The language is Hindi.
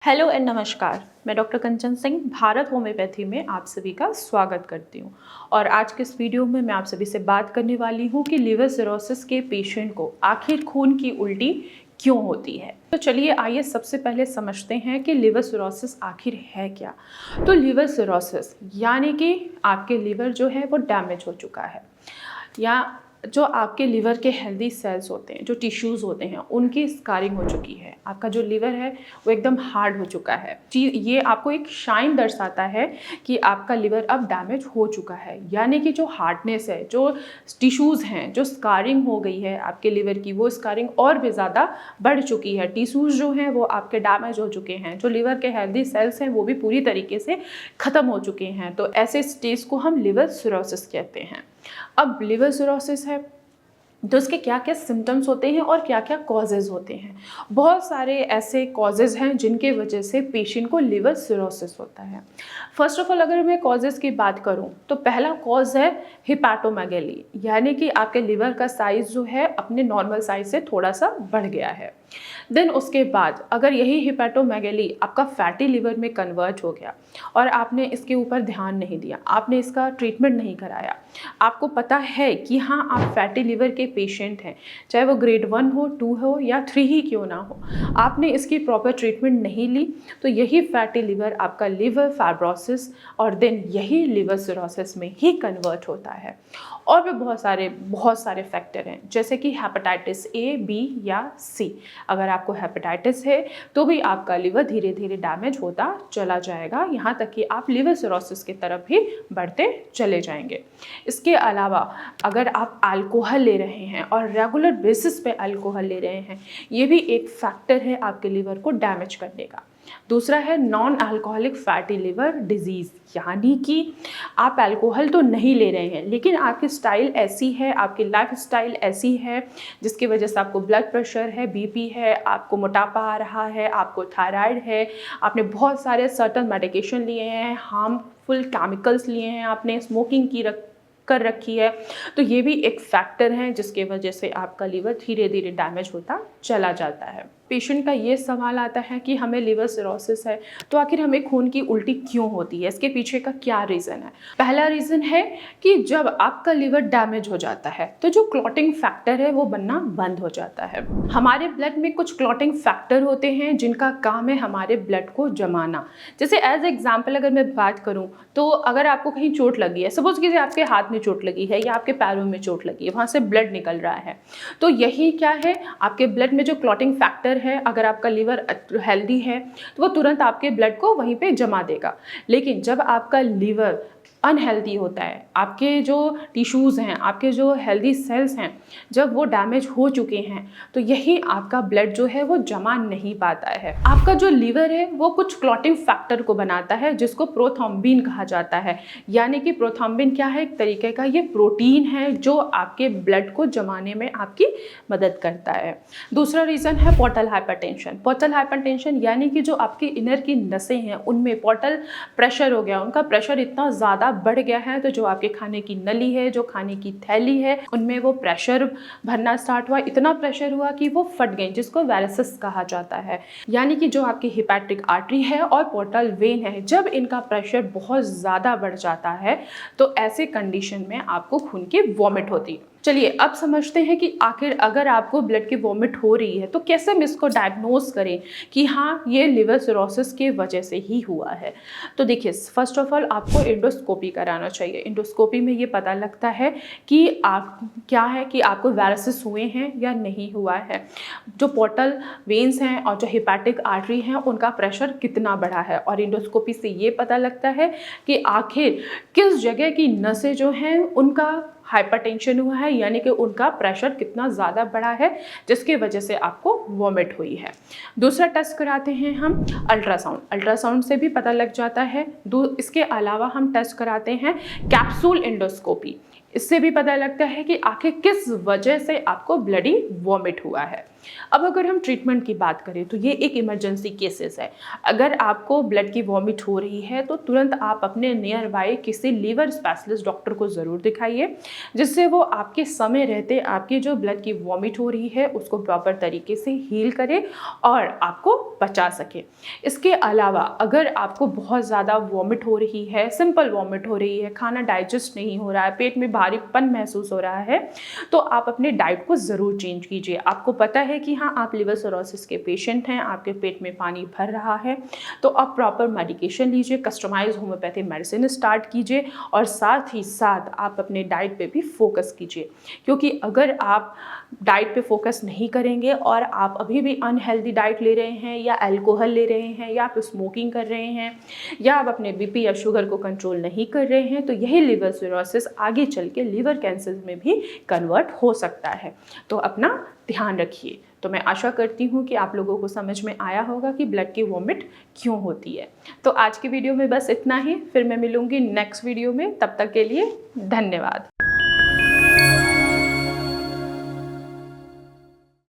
हेलो एंड नमस्कार। मैं डॉक्टर कंचन सिंह भारत होम्योपैथी में आप सभी का स्वागत करती हूँ। और आज के इस वीडियो में मैं आप सभी से बात करने वाली हूँ कि लिवर सिरोसिस के पेशेंट को आखिर खून की उल्टी क्यों होती है। तो चलिए आइए सबसे पहले समझते हैं कि लिवर सिरोसिस आखिर है क्या। तो लिवर सिरोसिस यानी कि आपके लिवर जो है वो डैमेज हो चुका है, या जो आपके लिवर के हेल्दी सेल्स होते हैं, जो टिश्यूज़ होते हैं, उनकी स्कारिंग हो चुकी है। आपका जो लिवर है वो एकदम हार्ड हो चुका है। ये आपको एक शाइन दर्शाता है कि आपका लिवर अब डैमेज हो चुका है, यानी कि जो हार्डनेस है, जो टिश्यूज़ हैं, जो स्कारिंग हो गई है आपके लिवर की, वो स्कारिंग और भी ज़्यादा बढ़ चुकी है। टिश्यूज़ जो हैं वो आपके डैमेज हो चुके हैं। जो लिवर के हेल्दी सेल्स हैं वो भी पूरी तरीके से ख़त्म हो चुके हैं। तो ऐसे स्टेज को हम लिवर सिरोसिस कहते हैं। अब लिवर सिरोसिस है तो इसके क्या क्या सिम्टम्स होते हैं और क्या क्या कॉजेज़ होते हैं। बहुत सारे ऐसे कॉजेज़ हैं जिनके वजह से पेशेंट को लिवर सिरोसिस होता है। फर्स्ट ऑफ ऑल अगर मैं कॉजेज़ की बात करूं तो पहला कॉज है हिपैटोमेगैली, यानी कि आपके लिवर का साइज़ जो है अपने नॉर्मल साइज़ से थोड़ा सा बढ़ गया है। देन उसके बाद अगर यही हिपैटोमेगैली आपका फैटी लिवर में कन्वर्ट हो गया और आपने इसके ऊपर ध्यान नहीं दिया, आपने इसका ट्रीटमेंट नहीं कराया, आपको पता है कि हाँ आप फैटी लिवर के पेशेंट हैं, चाहे वो ग्रेड 1 हो, 2 हो या 3 ही क्यों ना हो, आपने इसकी प्रॉपर ट्रीटमेंट नहीं ली, तो यही फैटी लिवर आपका लिवर फाइब्रोसिस और देन यही लिवर सिरोसिस में ही कन्वर्ट होता है। और भी बहुत सारे फैक्टर हैं, जैसे कि हेपेटाइटिस ए, बी या सी। अगर आपको हेपेटाइटिस है तो भी आपका लिवर धीरे धीरे डैमेज होता चला जाएगा, यहाँ तक कि आप लिवर सिरोसिस की तरफ भी बढ़ते चले जाएंगे। इसके अलावा अगर आप अल्कोहल ले रहे हैं और रेगुलर बेसिस पे अल्कोहल ले रहे हैं, ये भी एक फैक्टर है आपके लिवर को डैमेज करने का। दूसरा है non alcoholic fatty liver disease, यानी कि आप अल्कोहल तो नहीं ले रहे हैं लेकिन आपकी स्टाइल ऐसी है, आपकी लाइफ स्टाइल ऐसी है जिसकी वजह से आपको ब्लड प्रेशर है, बीपी है, आपको मोटापा आ रहा है, आपको थायराइड है, आपने बहुत सारे सर्टन मेडिकेशन लिए हैं, हार्मफुल केमिकल्स लिए हैं, आपने स्मोकिंग कर रखी है, तो ये भी एक फैक्टर है जिसके वजह से आपका लिवर धीरे धीरे डैमेज होता चला जाता है। पेशेंट का ये सवाल आता है कि हमें लिवर सिरोसिस है तो आखिर हमें खून की उल्टी क्यों होती है, इसके पीछे का क्या रीज़न है। पहला रीज़न है कि जब आपका लिवर डैमेज हो जाता है तो जो क्लॉटिंग फैक्टर है वो बनना बंद हो जाता है। हमारे ब्लड में कुछ क्लॉटिंग फैक्टर होते हैं जिनका काम है हमारे ब्लड को जमाना। जैसे एज एग्जाम्पल अगर मैं बात करूँ तो अगर आपको कहीं चोट लगी है, सपोज कीजिए आपके हाथ में चोट लगी है या आपके पैरों में चोट लगी है, वहाँ से ब्लड निकल रहा है, तो यही क्या है, आपके ब्लड में जो क्लॉटिंग फैक्टर है, अगर आपका लिवर हेल्दी है तो वो तुरंत आपके ब्लड को वहीं पे जमा देगा। लेकिन जब आपका लिवर अनहेल्दी होता है, आपके जो टिश्यूज़ हैं, आपके जो हेल्दी सेल्स हैं, जब वो डैमेज हो चुके हैं तो यही आपका ब्लड जो है वो जमा नहीं पाता है। आपका जो लिवर है वो कुछ क्लॉटिंग फैक्टर को बनाता है जिसको प्रोथ्रोम्बिन कहा जाता है, यानी कि प्रोथ्रोम्बिन क्या है, एक तरीके का ये प्रोटीन है जो आपके ब्लड को जमाने में आपकी मदद करता है। दूसरा रीज़न है पोर्टल हाइपरटेंशन। पोर्टल हाइपरटेंशन यानी कि जो आपकी इनर की नसें हैं उनमें पोर्टल प्रेशर हो गया, उनका प्रेशर इतना ज़्यादा बढ़ गया है, तो जो आपके खाने की नली है, जो खाने की थैली है, उनमें वो प्रेशर भरना स्टार्ट हुआ, इतना प्रेशर हुआ कि वो फट गई, जिसको वेरिसिस कहा जाता है। यानी कि जो आपकी हिपैटिक आर्टरी है और पोर्टल वेन है, जब इनका प्रेशर बहुत ज़्यादा बढ़ जाता है तो ऐसे कंडीशन में आपको खून की वॉमिट होती है। चलिए अब समझते हैं कि आखिर अगर आपको ब्लड की वॉमिट हो रही है तो कैसे हम इसको डायग्नोज करें कि हाँ ये लिवर सिरोसिस के वजह से ही हुआ है। तो देखिए फर्स्ट ऑफ ऑल आपको एंडोस्कोपी कराना चाहिए। एंडोस्कोपी में ये पता लगता है कि आप क्या है कि आपको वेरिसिस हुए हैं या नहीं हुआ है, जो पोर्टल वेन्स हैं और जो हिपैटिक आर्टरी हैं उनका प्रेशर कितना बढ़ा है, और एंडोस्कोपी से ये पता लगता है कि आखिर किस जगह की नसें जो हैं उनका हाइपरटेंशन हुआ है, यानी कि उनका प्रेशर कितना ज़्यादा बढ़ा है जिसकी वजह से आपको वॉमिट हुई है। दूसरा टेस्ट कराते हैं हम अल्ट्रासाउंड। अल्ट्रासाउंड से भी पता लग जाता है। इसके अलावा हम टेस्ट कराते हैं कैप्सूल एंडोस्कोपी। इससे भी पता लगता है कि आखिर किस वजह से आपको ब्लडी वॉमिट हुआ है। अब अगर हम ट्रीटमेंट की बात करें तो ये एक इमरजेंसी केसेस है। अगर आपको ब्लड की वॉमिट हो रही है तो तुरंत आप अपने नियर बाय किसी लीवर स्पेशलिस्ट डॉक्टर को ज़रूर दिखाइए, जिससे वो आपके समय रहते आपकी जो ब्लड की वॉमिट हो रही है उसको प्रॉपर तरीके से हील करे और आपको बचा सके। इसके अलावा अगर आपको बहुत ज़्यादा वॉमिट हो रही है, सिंपल वॉमिट हो रही है, खाना डाइजेस्ट नहीं हो रहा है, पेट में भारीपन महसूस हो रहा है, तो आप अपने डाइट को ज़रूर चेंज कीजिए। आपको पता है कि हाँ, आप लिवर सिरोसिस के पेशेंट हैं, आपके पेट में पानी भर रहा है, तो आप प्रॉपर मेडिकेशन लीजिए, कस्टमाइज होम्योपैथी मेडिसिन स्टार्ट कीजिए और साथ ही साथ आप अपने डाइट पे भी फोकस कीजिए। क्योंकि अगर आप डाइट पे फोकस नहीं करेंगे और आप अभी भी अनहेल्दी डाइट ले रहे हैं या अल्कोहल ले रहे हैं या आप स्मोकिंग कर रहे हैं या आप अपने बीपी या शुगर को कंट्रोल नहीं कर रहे हैं, तो यही लिवर सिरोसिस आगे चल के लिवर कैंसर में भी कन्वर्ट हो सकता है। तो अपना ध्यान रखिए। तो मैं आशा करती हूँ कि आप लोगों को समझ में आया होगा कि ब्लड की वॉमिट क्यों होती है। तो आज की वीडियो में बस इतना ही, फिर मैं मिलूँगी नेक्स्ट वीडियो में। तब तक के लिए धन्यवाद।